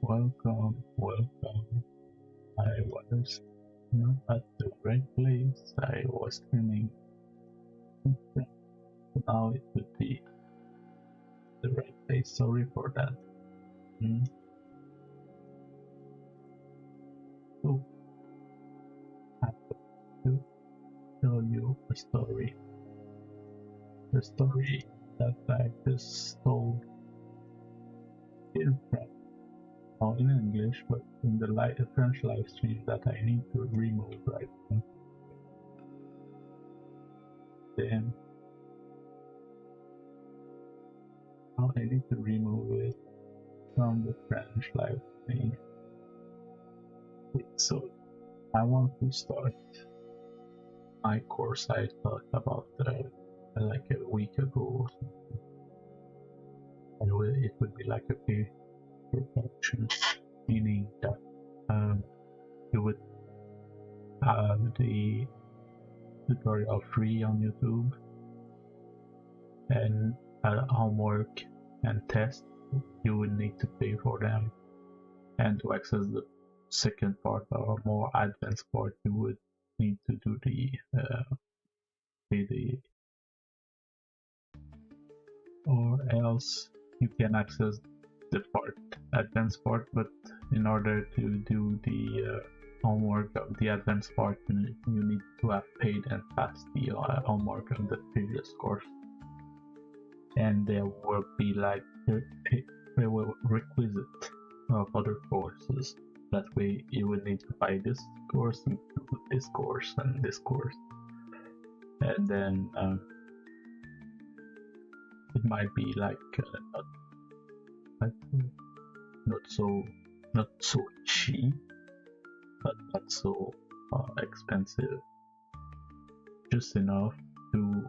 Welcome, welcome. I was not at the right place. I was streaming. Now it would be the right place. Sorry for that. So I have to tell you a story. The story that I just told in French, not in English, but in the French live stream that I need to remove right now. Then now I need to remove it from the French live stream. So I want to start my course I thought about like a week ago, and it would be like a peer production, meaning that you would have the tutorial free on YouTube, and homework and test you would need to pay for them, and to access the second part or more advanced part you would need to do the or else you can access the advanced part, but in order to do the homework of the advanced part you need to have paid and passed the homework of the previous course, and there will be like a requisite of other courses. That way you will need to buy this course, this course, and this course, and then it might be like not so cheap, but not so expensive, just enough to.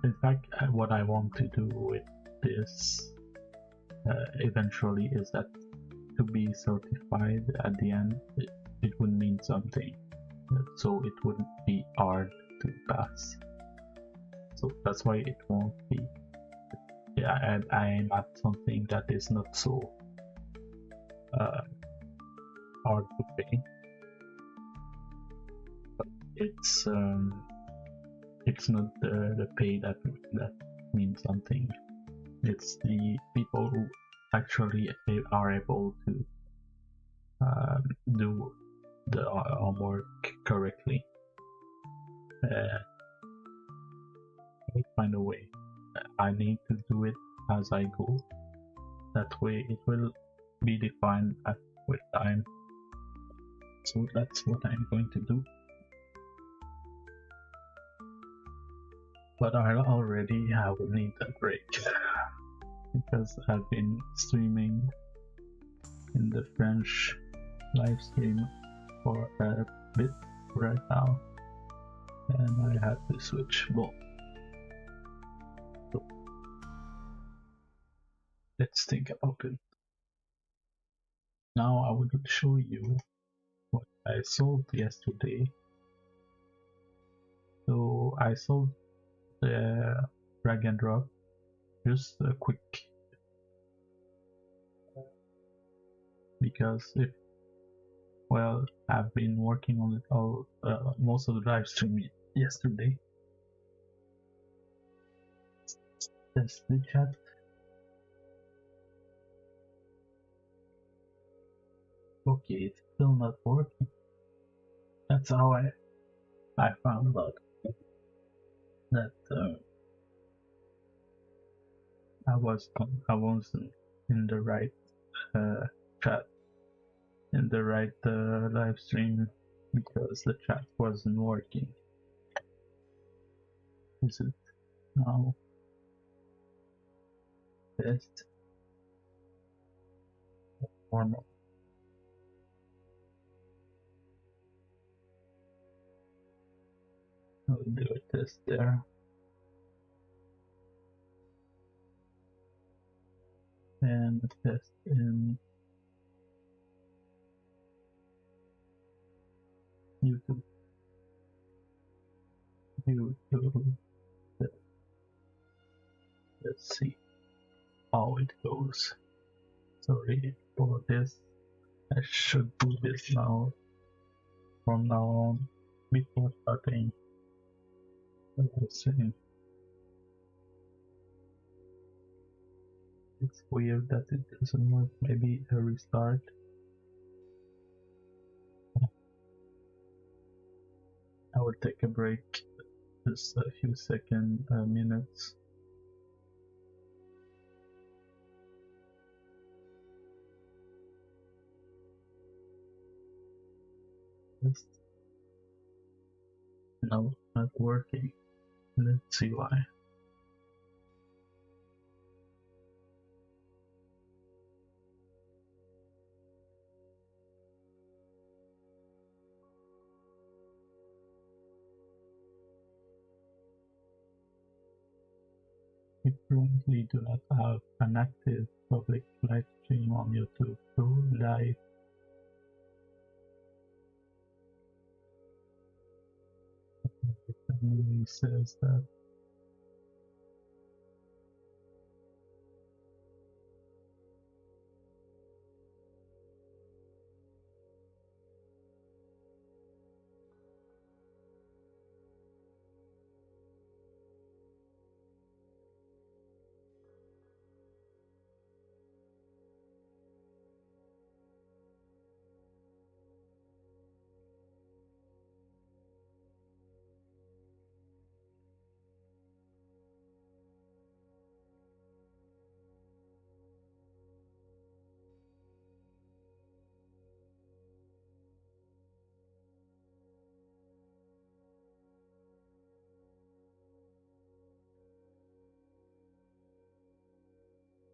In fact, what I want to do with this eventually is that to be certified at the end, it would mean something, so it wouldn't be hard to pass. So that's why it won't be. Yeah, I'm at something that is not so hard to pay, but it's not the pay that means something. It's the people who actually are able to do the homework correctly. I'll find a way. I need to do it as I go. That way it will be defined with time. So that's what I'm going to do. But I already have a need a break because I've been streaming in the French live stream for a bit right now, and I had to switch both. So let's think about it. Now I will show you what I sold yesterday. So I sold the drag and drop, just a quick, because I've been working on it all most of the live stream yesterday. Test the chat. Okay, it's still not working. That's how I found out that I wasn't in the right chat, in the right live stream, because the chat wasn't working. Is it now? Test. Normal. I'll do a test there. And a test in YouTube. Let's see how it goes. Sorry for this. I should do this now, from now on, before starting the stream. It's weird that it doesn't work. Maybe a restart. I will take a break, just a few minutes. Just no, not working. Let's see why. We currently do not have an active public live stream on YouTube. Go live. It says that.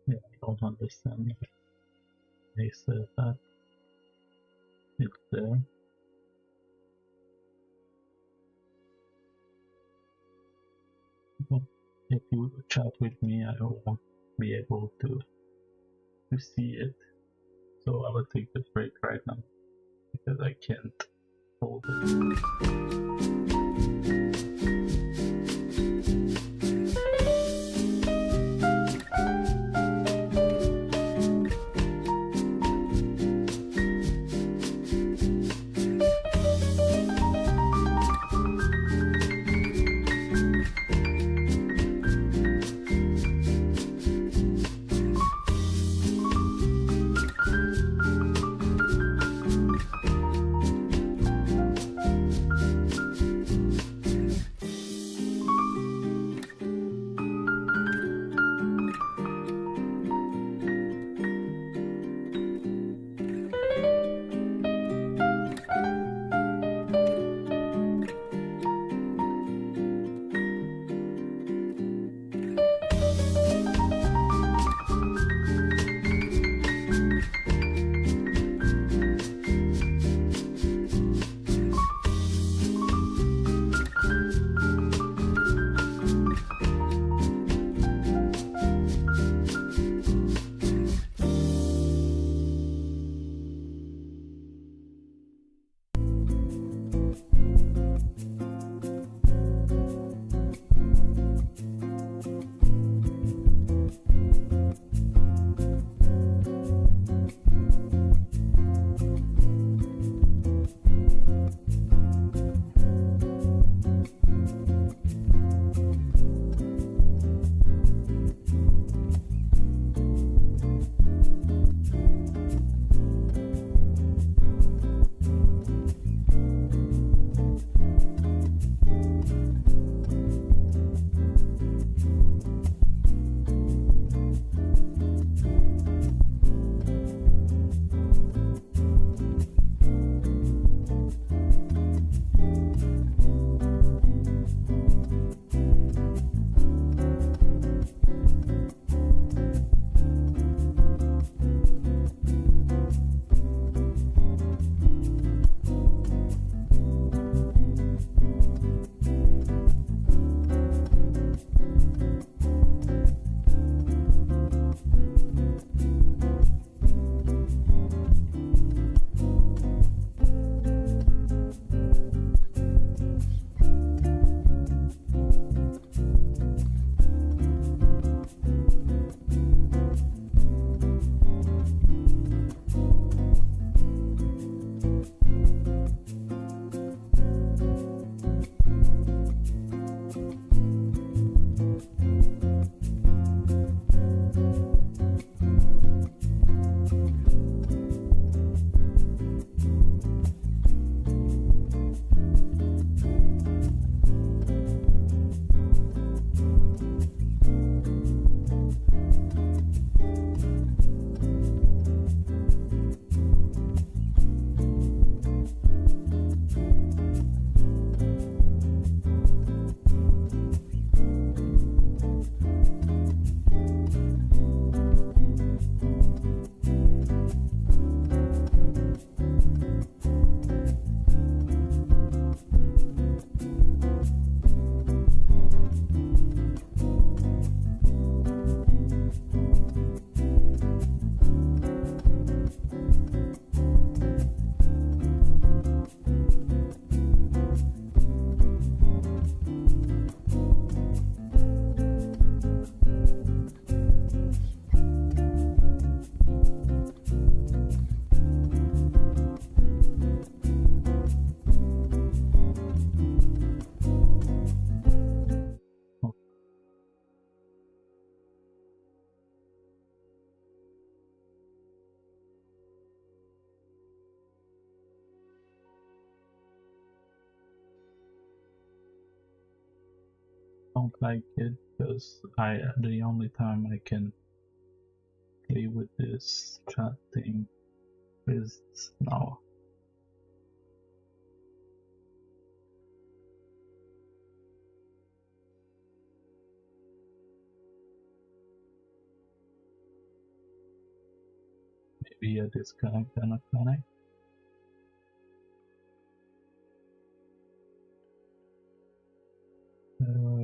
Yeah, I don't understand. They said that it's there. But if you chat with me, I won't be able to see it. So I will take this break right now because I can't hold it. don't like it because the only time I can play with this chat thing is now. Maybe a disconnect and a connect.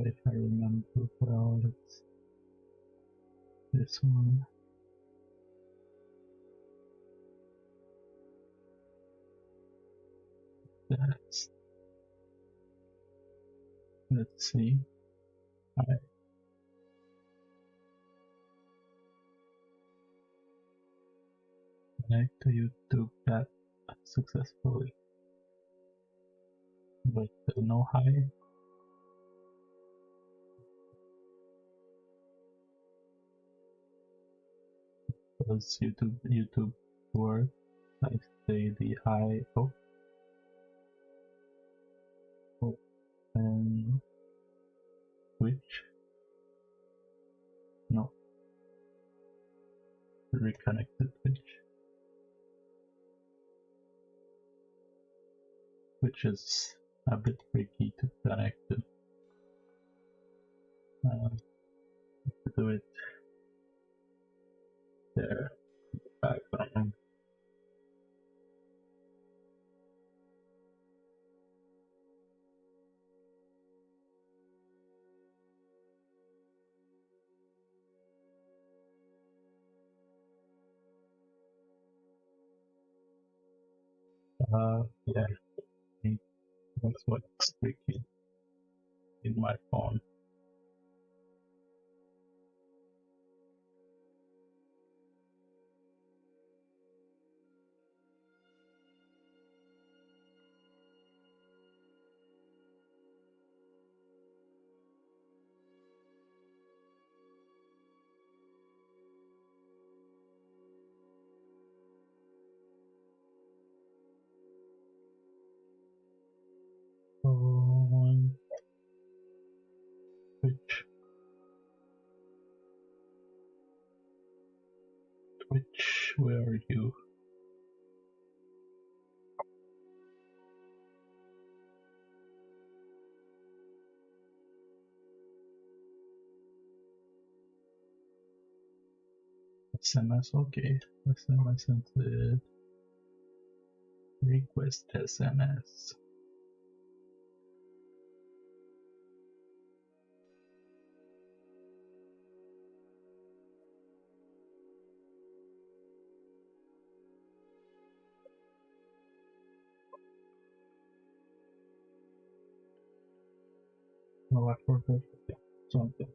If I remember well, it's this one. That's, let's see. I connect to YouTube that successfully, but no hi. Does YouTube work? I say the hi. Oh, and Twitch. No, reconnected Twitch. Which is a bit tricky to connect to. Do it there, background. Yeah, that's what's tricky in my phone. On Twitch, where are you? SMS, okay. SMS sent request SMS. Oh, I forgot something.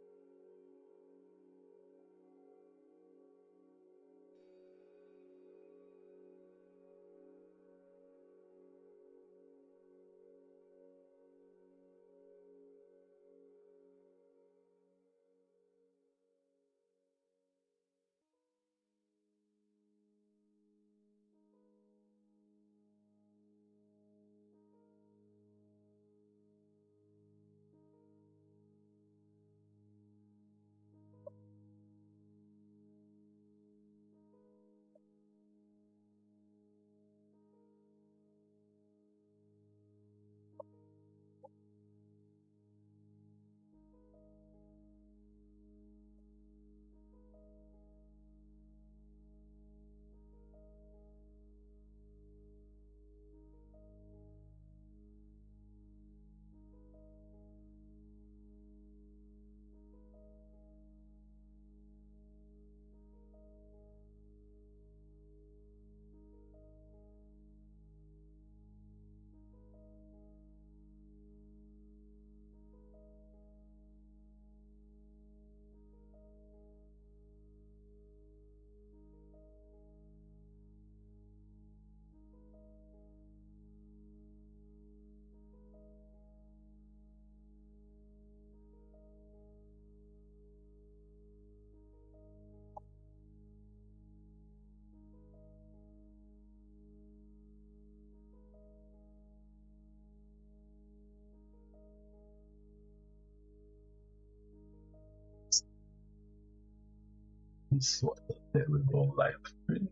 heavens, what a terrible life stream.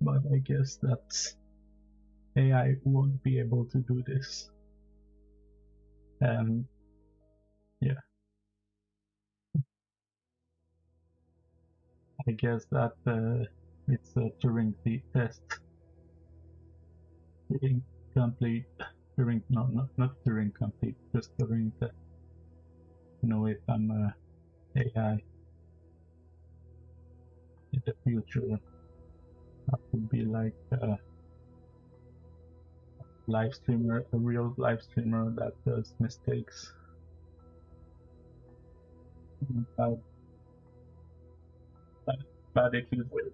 But I guess that AI won't be able to do this. And yeah, I guess that it's a Turing test. Turing complete. Turing, no, not Turing complete, just Turing test. To know if I'm a AI in the future. That would be like a live streamer, a real live streamer that does mistakes. Bad, bad attitude with.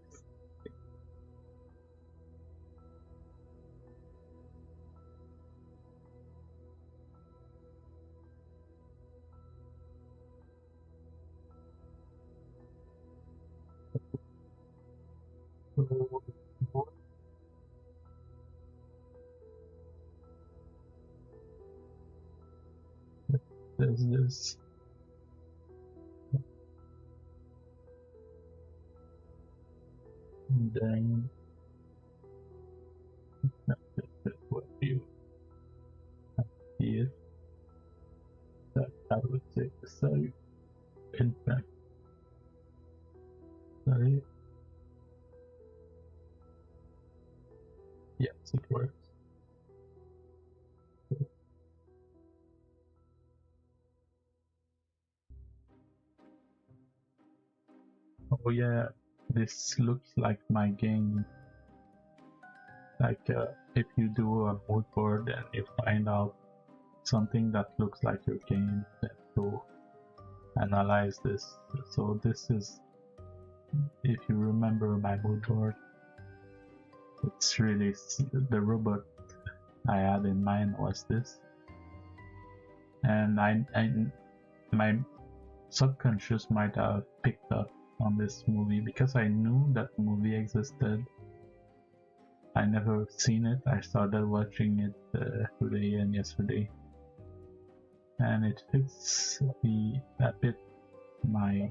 There's this. And then that's what you see that I would say sorry. In fact, sorry. Yes, it works. Oh yeah, this looks like my game. Like if you do a mood board and you find out something that looks like your game, then to analyze this. So this is, if you remember my mood board, it's really the robot I had in mind was this, and my subconscious might have picked up on this movie because I knew that movie existed. I never seen it. I started watching it today and yesterday, and it fits a bit my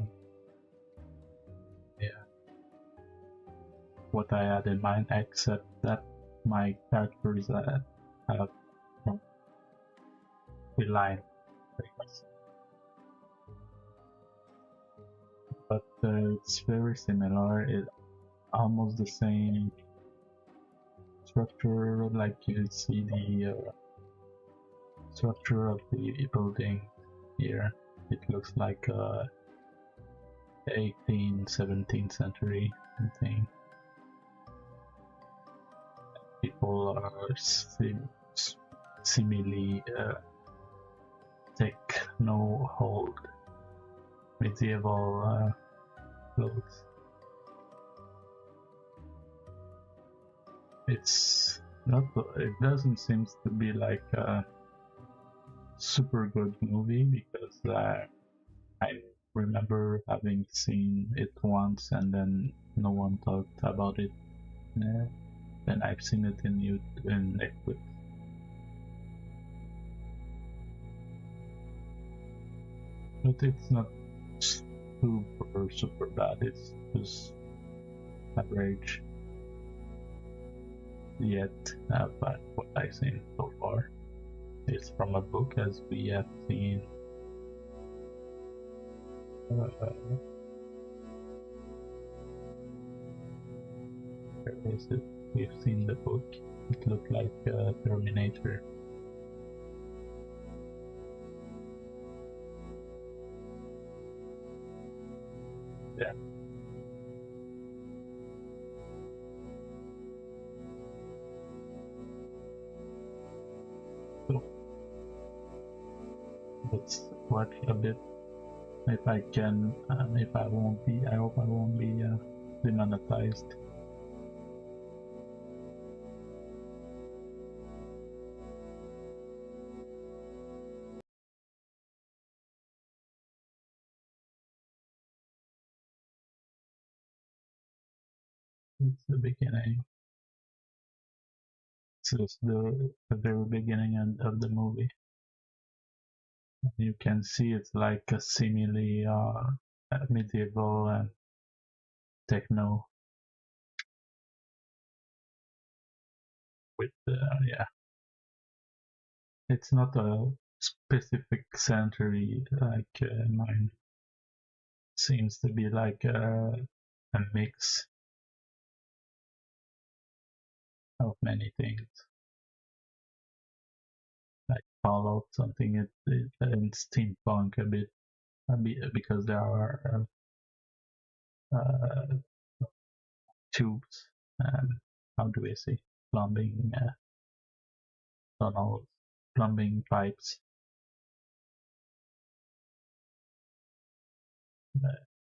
what I had in mind, except that my characters have the line, but it's very similar. It almost the same structure, like you see the structure of the building here. It looks like 18th, 17th century thing. People are seemingly techno hold medieval clothes. It's not. It doesn't seem to be like a super good movie because I remember having seen it once and then no one talked about it. Then I've seen it in Netflix. But it's not super bad. It's just average. Yet, but what I've seen so far is from a book, as we have seen. Where is it? We've seen the book. It looked like Terminator. Yeah. So let's watch a bit. If I can, if I won't be, I hope I won't be demonetized. It's the beginning. So it's the very beginning of the movie. You can see it's like a seemingly medieval and techno with yeah. It's not a specific century like mine. Seems to be like a mix of many things. Like Fallout, something and steampunk a bit because there are uh, tubes and how do we say plumbing tunnels, plumbing pipes.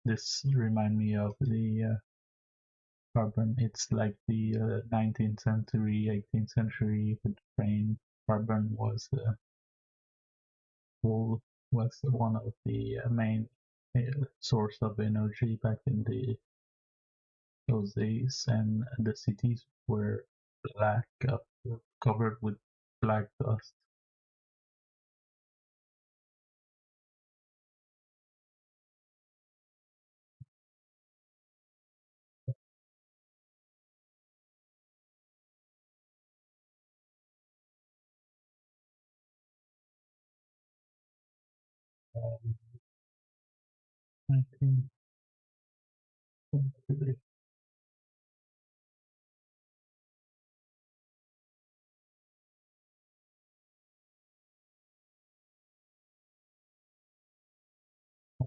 This remind me of the carbon. It's like the 19th century, 18th century with rain. Carbon coal was one of the main source of energy back in those days, and the cities were black, covered with black dust. Um, 19th century.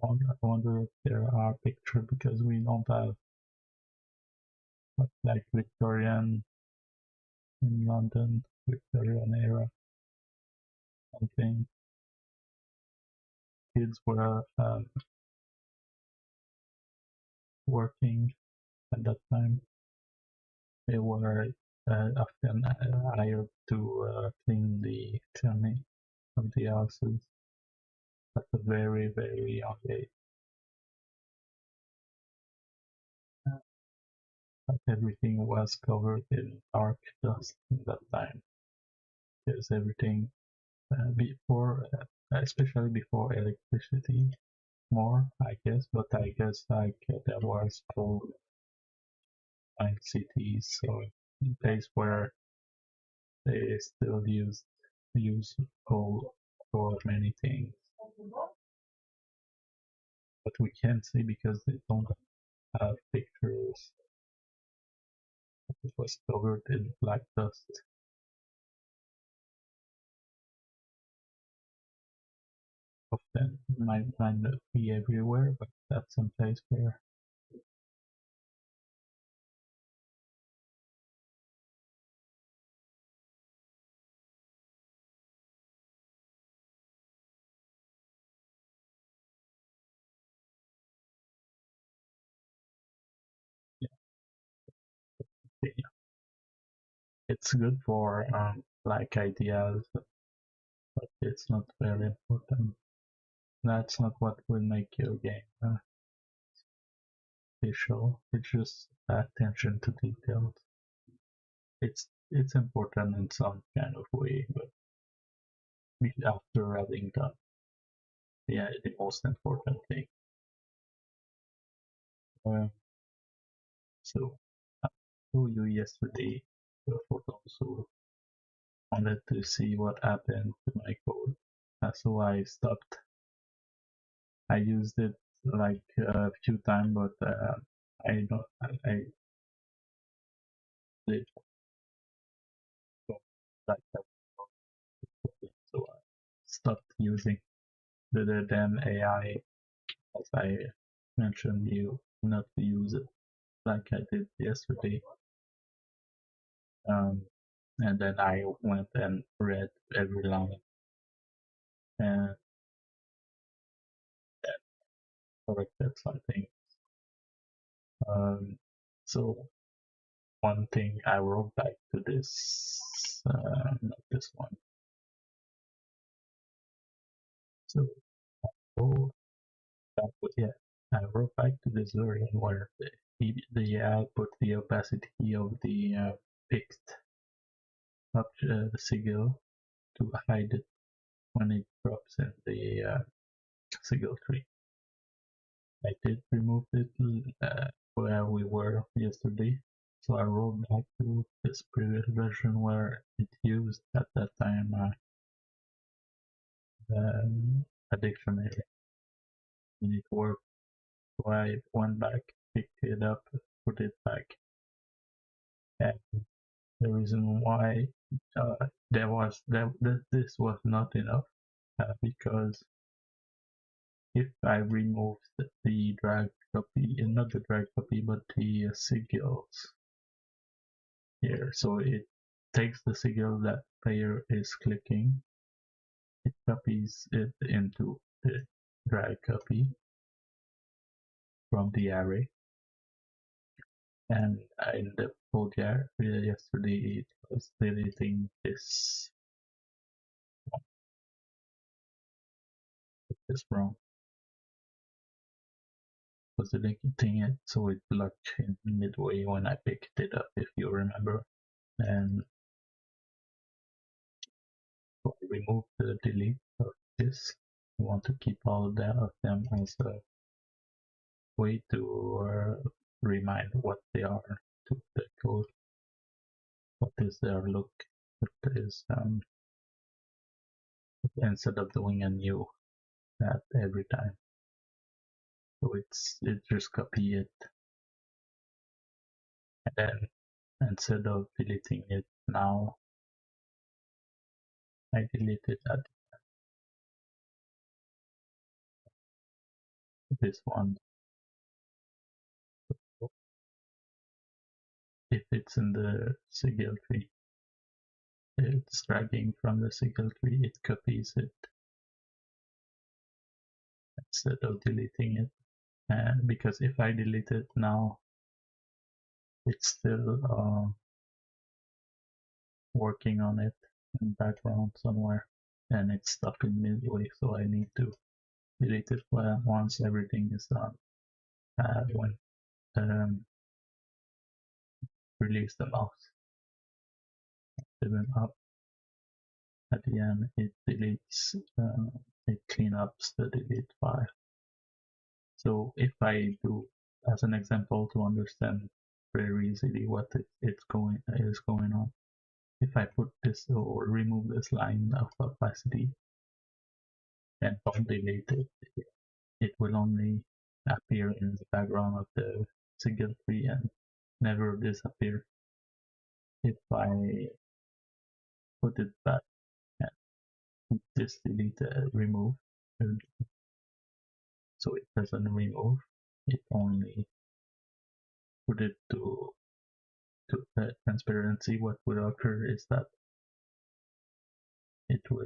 I wonder if there are pictures because we don't have like Victorian in London, Victorian era something. Kids were working at that time. They were often hired to clean the chimney of the houses at a very, very young age. But everything was covered in dark dust in that time because everything before, especially before electricity, more I guess. But I guess like there was coal mine cities, so place where they still use coal for many things, but we can't see because they don't have pictures. It was covered in black dust. Often might not be everywhere, but that's some place where yeah, it's good for like ideas, but it's not very important. That's not what will make your game visual. It's just attention to details. It's important in some kind of way, but after having done yeah the most important thing. Uh, so I told you yesterday the photos who wanted to see what happened to my code. So I stopped. I used it like a few times, but I don't. I did not like that, so I stopped using. Rather than AI, as I mentioned, you not to use it like I did yesterday. Um, and then I went and read every line and corrected something. Um, so one thing I wrote back to this, not this one. So oh, that was, yeah, I wrote back to this variant where the output the opacity of the fixed up the sigil to hide it when it drops in the sigil tree. I did remove it where we were yesterday. So I rolled back to this previous version where it used at that time a dictionary and it worked. So I went back, picked it up, put it back. And the reason why this was not enough because if I remove the drag copy, not the drag copy, but the sigils here, so it takes the sigil that player is clicking, it copies it into the drag copy from the array, and in the code yesterday it was deleting this wrong. Was deleting it, so it blocked in midway when I picked it up, if you remember. And so I removed the delete of this. I want to keep all of them as a way to remind what they are to the code. What is their look? What is instead of doing a new that every time. So it just copy it, and then instead of deleting it now, I delete it at this one. If it's in the sigil tree, it's dragging from the sigil tree, it copies it instead of deleting it. And because if I delete it now, it's still working on it in background somewhere, and it's stuck in midway, so I need to delete it once everything is done. When release the mouse, even up at the end, it deletes, it cleanups the delete file. So if I do, as an example to understand very easily what is going on, if I put this or remove this line of opacity and don't delete it, it will only appear in the background of the sigil tree and never disappear. If I put it back and put this delete remove, so it doesn't remove, it only put it to transparency. What would occur is that it will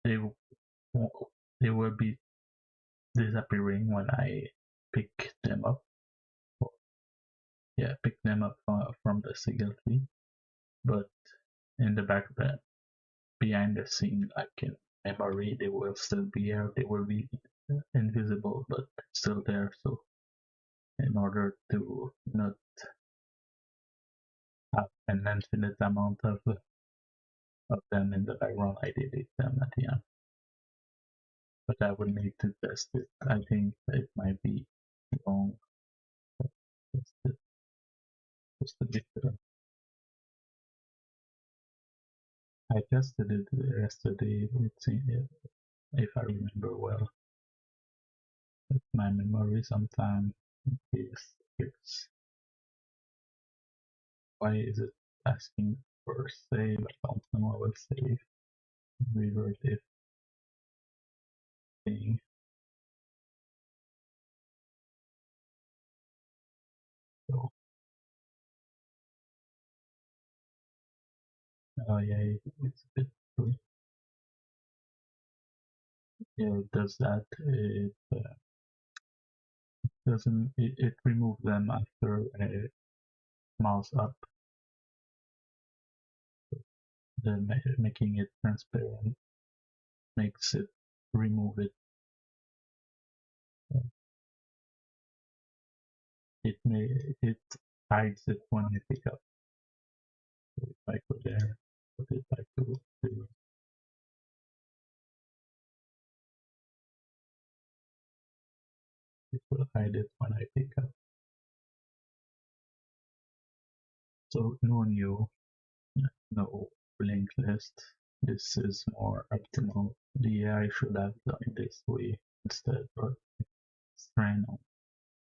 they they will be disappearing when I pick them up. Pick them up from the sigil tree, but in the background, behind the scene, like in memory, they will still be there. They will be invisible, but still there. So, in order to not have an infinite amount of them in the background, I delete them at the end. But I will need to test it. I think it might be wrong. Just a bit. I tested it yesterday. If I remember well, with my memory sometimes is fixed. Why is it asking for save? I don't know. I will save. Revert if thing. So, yeah, it's a bit cool. Yeah, it does that. It doesn't. It removes them after a mouse up, then making it transparent makes it remove it. It hides it when you pick up. So if I go there, put it back to 0. will hide it when I pick up. So no new, no linked list. This is more optimal. The AI should have done it this way instead, but it's ran on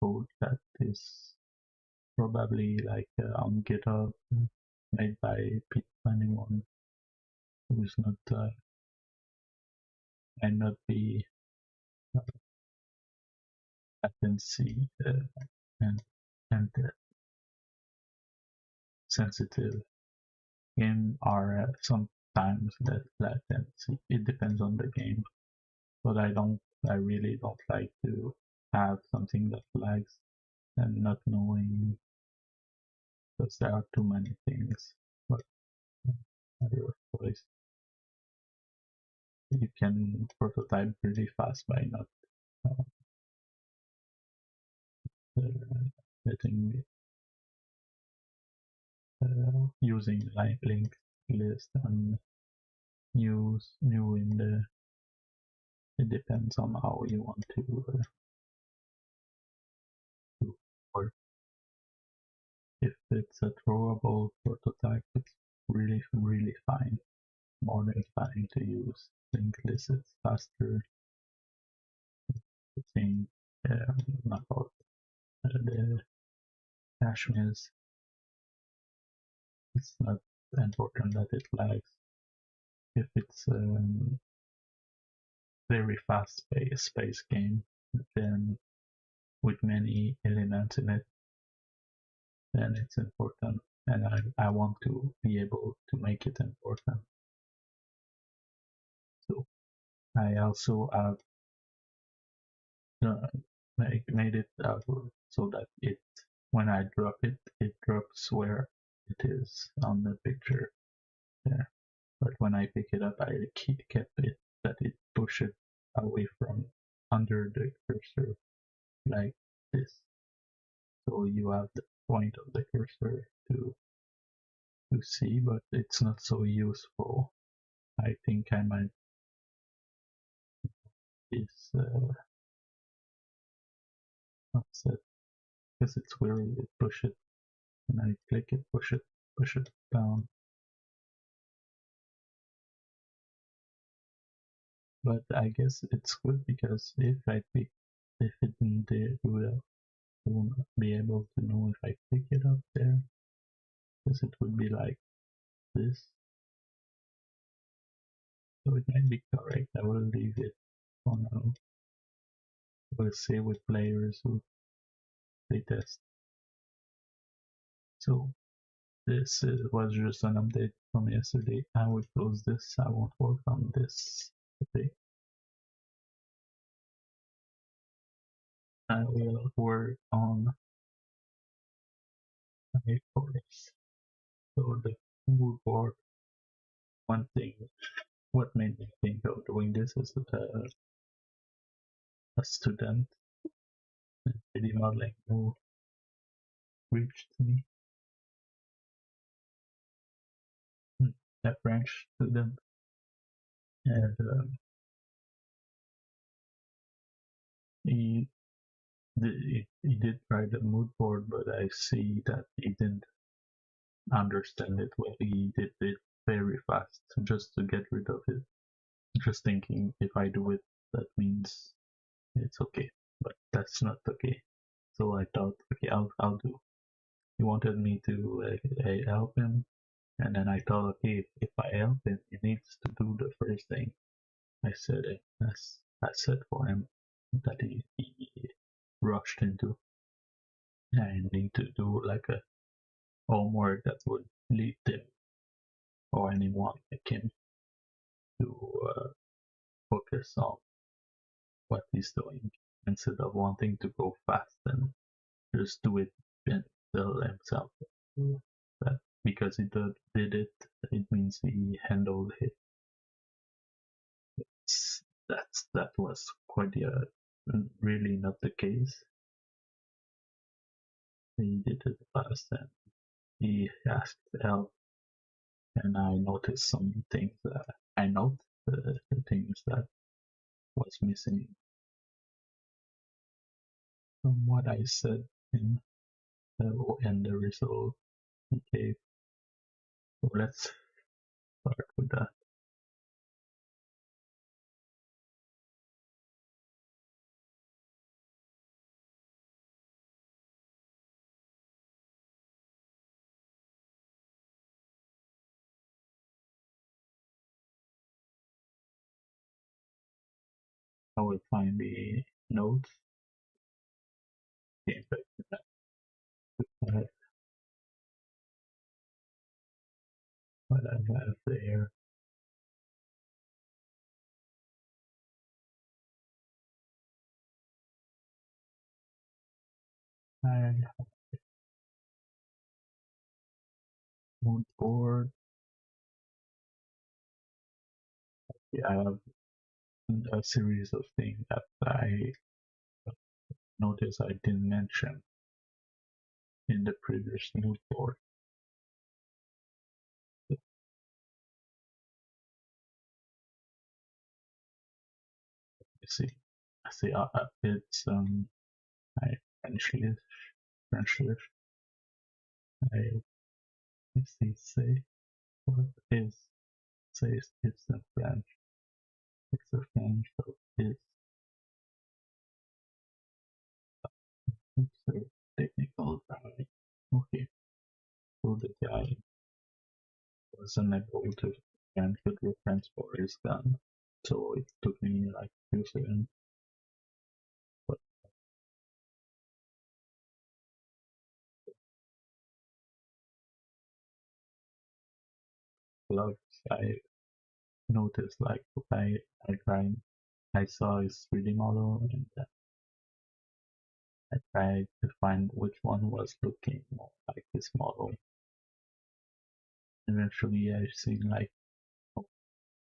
code that is probably like on GitHub, made by anyone who's not might not be latency and sensitive. Game are sometimes that latency. It depends on the game, but I really don't like to have something that lags and not knowing because there are too many things. But your choice. You can prototype really fast by not letting using linked list and new in the. It depends on how you want to work. If it's a throwable prototype, it's really fine. More than fine to use. Linked list is faster. The thing about the cache miss. It's not important that it lags. If it's very fast space game, then with many elements in it, then it's important, and I want to be able to make it important. So I also have made it so that it when I drop it, it drops where it is on the picture there. But when I pick it up, I kept it that it push it away from under the cursor like this. So you have the point of the cursor to see, but it's not so useful. I think I might is what's it? Because it's where you push it, and I click it, push it down. But I guess it's good because if it didn't do that, I won't be able to know if I pick it up there, because it would be like this. So it might be correct. I will leave it for now. We'll see with players who play test. So this was just an update from yesterday. I will close this. I won't work on this today. I will work on my course. So the mood board. One thing, what made me think of doing this is a student in 3D modeling who reached me, a French student, and he he did try the mood board, but I see that he didn't understand it well. He did it very fast just to get rid of it. Just thinking if I do it, that means it's okay, but that's not okay. So I thought, okay, I'll do. He wanted me to help him, and then I thought, okay, if I help him, he needs to do the first thing I said. I said for him that he rushed into. I need to do like a homework that would lead him or anyone like him to focus on what he's doing instead of wanting to go fast and just do it and tell himself that because he did it, it means he handled it. That was quite really not the case. He did it fast and he asked help, and I noticed some things that I note the things that was missing from what I said in the result he gave. So let's start with that. I will find the notes. Okay, but what I have there. I have mood board. Yeah, I have a series of things that I noticed I didn't mention in the previous mood board. You see, I see it's I French list. I see say what is says it's in French. It's a French, so it's a technical drawing. Okay, so the guy was unable to and could transport his gun. So it took me like 2 seconds. But gloves, I noticed like I tried, I saw his 3D model and I tried to find which one was looking more like this model. Eventually, I seen like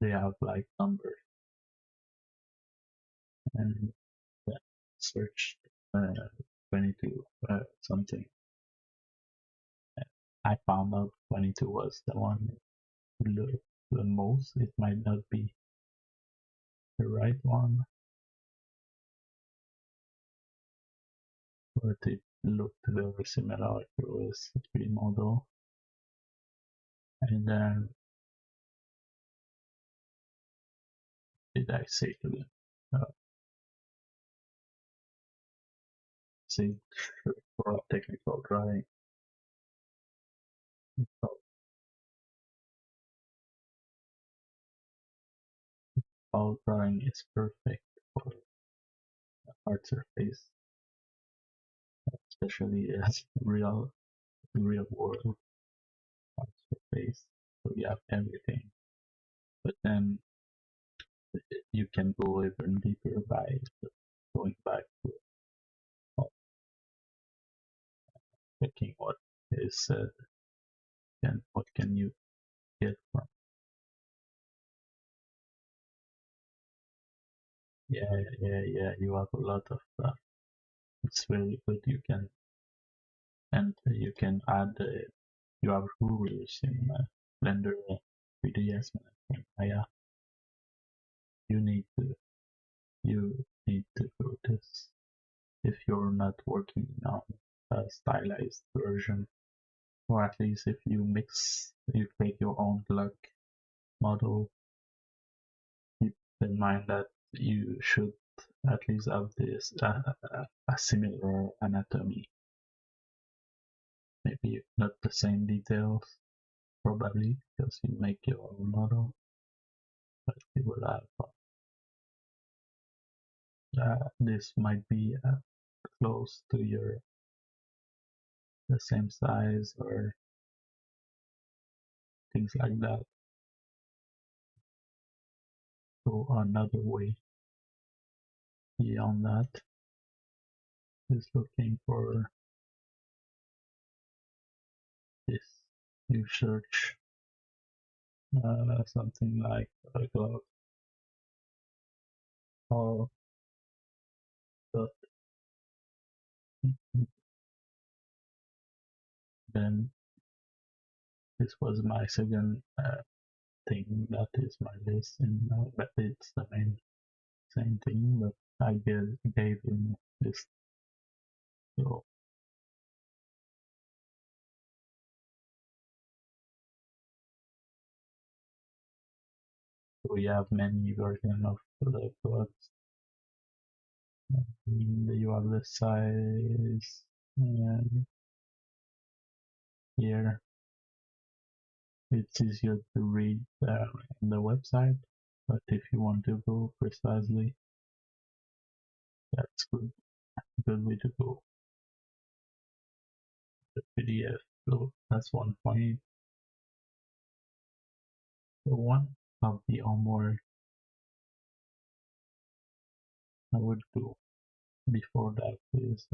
they have like numbers and yeah, searched 22 something. I found out 22 was the one who looked the most. It might not be the right one, but it looked very similar to a C3 model. And then did I say to them? Say for a technical drawing. All drawing is perfect for a hard surface, especially as real world hard surface. So you have everything, but then you can go even deeper by going back to checking what is said and what can you get from. Yeah. You have a lot of stuff. It's really good. You can add. You have rulers in Blender 3ds and Maya. You need to do this if you're not working on a stylized version, or at least if you create your own block model. Keep in mind that you should at least have this a similar anatomy. Maybe not the same details, probably because you make your own model, but you will have this might be close to the same size or things like that. So another way beyond that is looking for this. You search something like a glove or dot. Then this was my second thing that is my list, and but it's the main same thing. But I gave him this we have many versions of the books. You have the size, and here it's easier to read on the website, but if you want to go precisely, that's good way to go. The PDF, so that's one point. The one of the homework I would do before that is,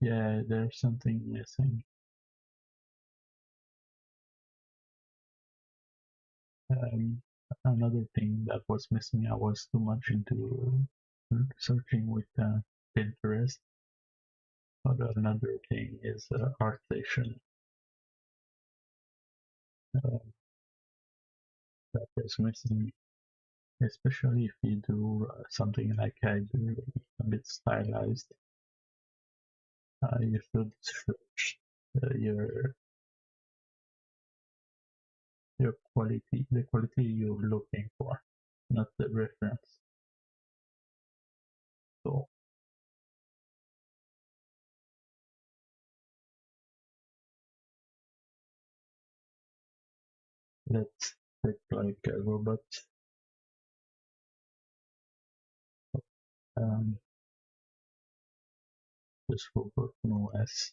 yeah, there's something missing. Um, Another thing that was missing, I was too much into searching with Pinterest. But another thing is art station uh, that is missing, especially if you do something like I do, a bit stylized. You should search your quality, the quality you're looking for, not the reference. So let's take like a robot. Um, this robot no S.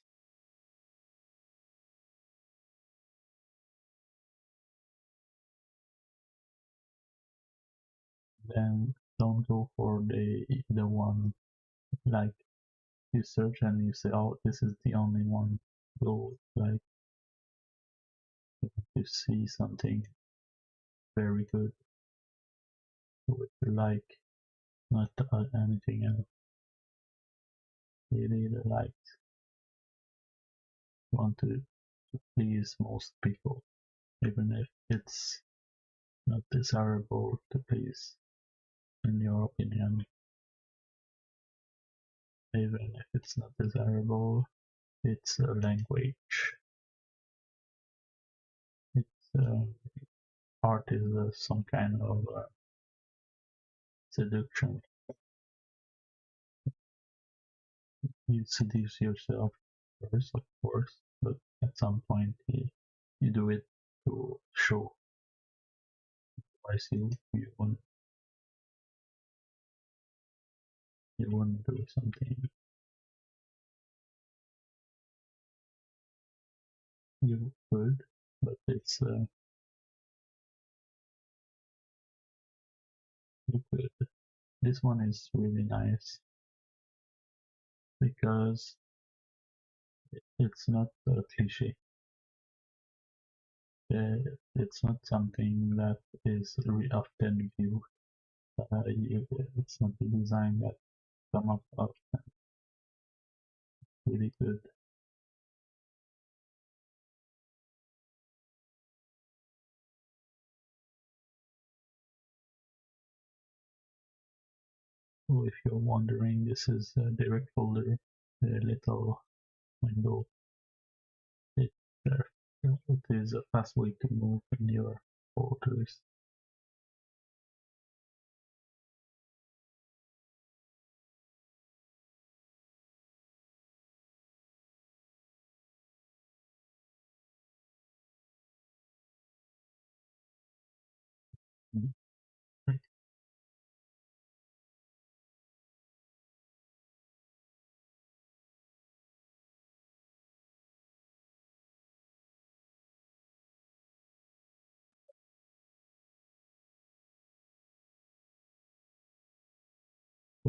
Then don't go for the one like you search and you say, oh, this is the only one. Go like you see something very good with the like, not anything else. Really the like want to please most people, even if it's not desirable to please in your opinion. Even if it's not desirable, it's a language. It's art is some kind of seduction. You seduce yourself first, of course, but at some point you do it to show. Otherwise, you won't do something. You could, but it's you could. This one is really nice because it's not a cliche. It's not something that is often viewed. It's not the design that come up often. Really good. So if you're wondering, this is a direct folder, the little window. It, it is a fast way to move in your folders.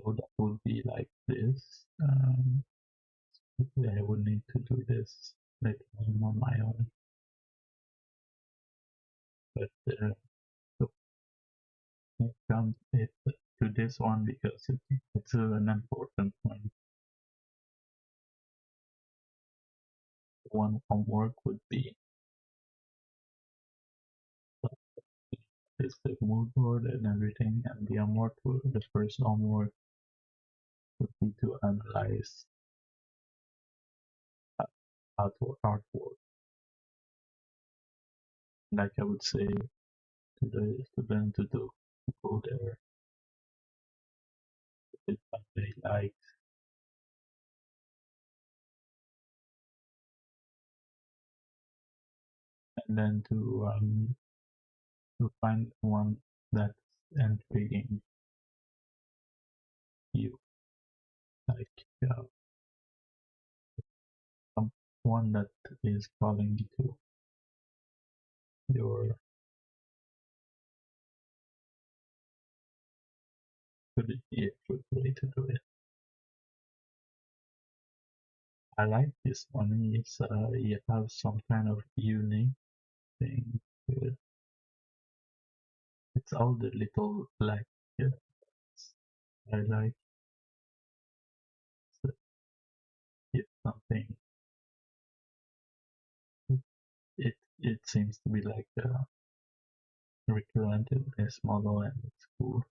So that would be like this. I would need to do this later on my own. But so I come it to this one because it's an important one. One homework would be is the mood board and everything, and the first homework would be to analyze artwork. Like I would say, to the student to go there with what they like, and then to find one that's intriguing you, like uh, one that is calling you to your good, yeah, good way to do it. I like this one. You have some kind of unique thing to it. It's all the little black I like. So it's something. It seems to be like recurrent in this model, and it's cool.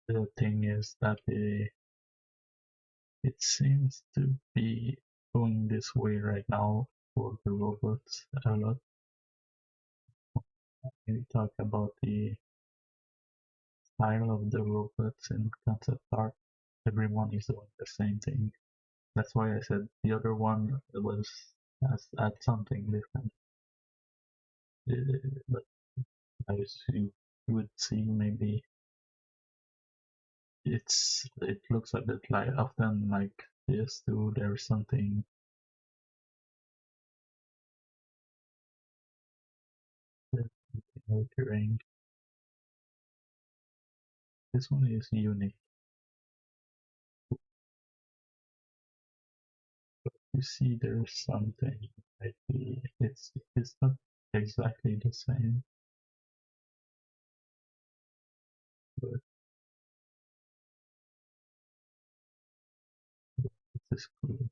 The thing is that it seems to be going this way right now for the robots a lot. When we talk about the style of the robots in concept art, everyone is doing the same thing. That's why I said the other one was has had something different. But as you would see, maybe it looks a bit like often like this too. There's something recurring. This one is unique. You see, there's something like it's not exactly the same, but this is cool.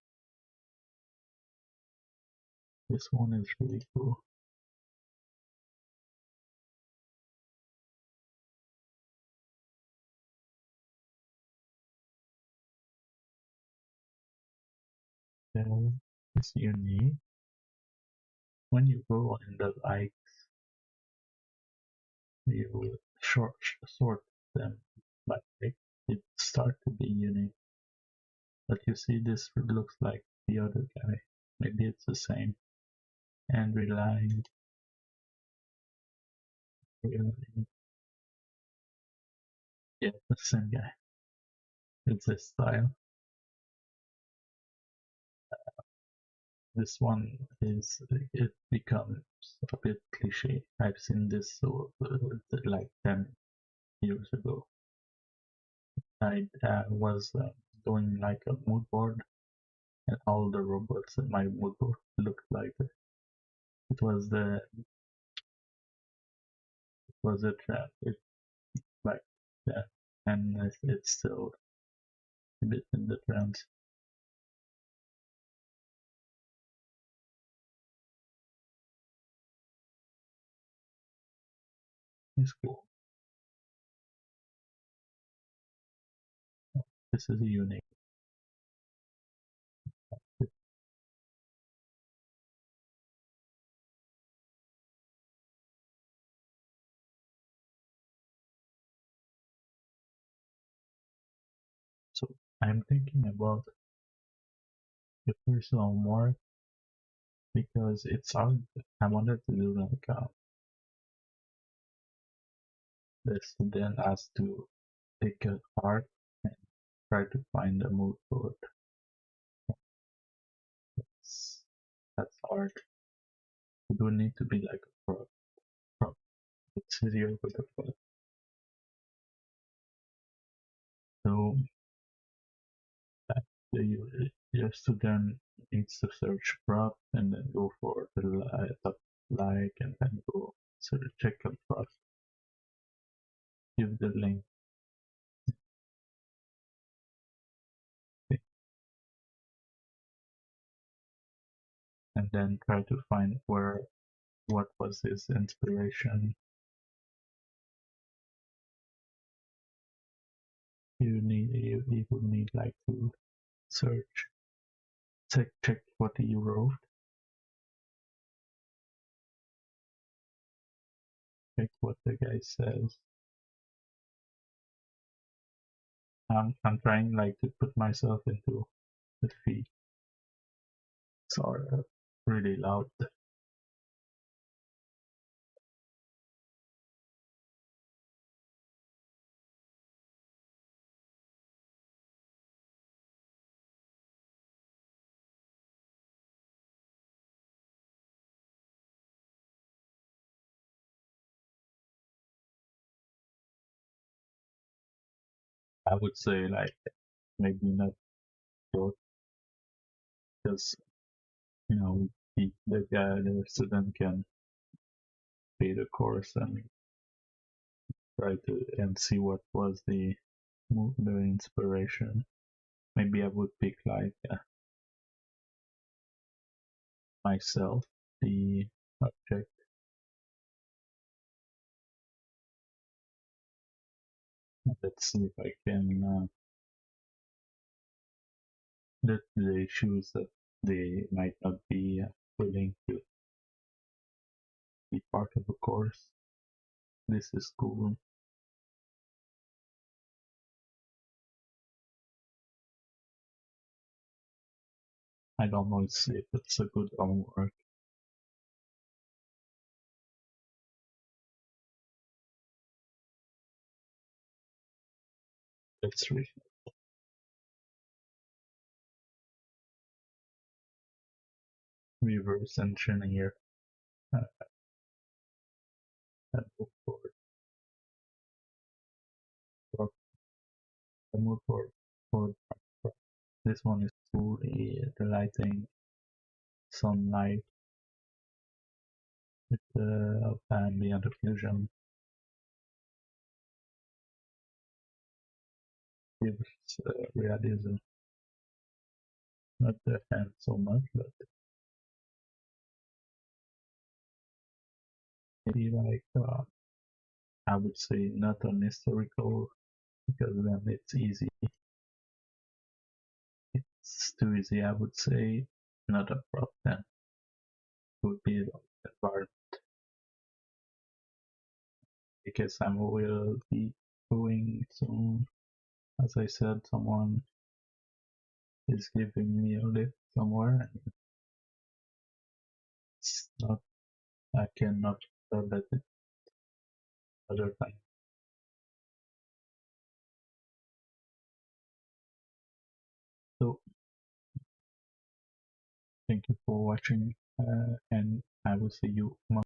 This one is really cool. Yeah, it's unique. When you go in the like, you sort them by like, it start to be unique. But you see, this looks like the other guy. Maybe it's the same. And relying, yeah, the same guy. It's a style. This one is it becomes a bit cliche. I've seen this like 10 years ago. I was doing like a mood board, and all the robots in my mood board looked like it. It was the it was a trend. It like that, and it's still a bit in the trend. It's cool. This is unique. So I'm thinking about the personal more because it's hard. I wanted to do like the student has to pick a part and try to find a mood for it. That's hard. You don't need to be like a pro. It's easier with a pro. So your student needs to search prop and then go for the top like and then go check a prop. Give the link and then try to find what was his inspiration. You would need like to search. Check what you wrote. Check what the guy says. I'm trying like to put myself into the feed. Sorry, really loud. I would say like maybe not both, because the guy, the student can pay the course and try to and see what was the inspiration. Maybe I would pick like myself, the object. Let's see if I can the issues that they might not be willing to be part of a course. This is cool. I don't know if it's a good homework. Let's read. Reverse engineer and move forward. Move forward. forward. This one is cool. The lighting, sunlight, with the ambient occlusion gives realism. Not the hand so much, but maybe like I would say not an historical, because then it's easy. It's too easy. I would say not a prop then. It would be the environment, because I will be going soon. As I said, someone is giving me a lift somewhere, and it's not. I cannot let it other time. So thank you for watching, and I will see you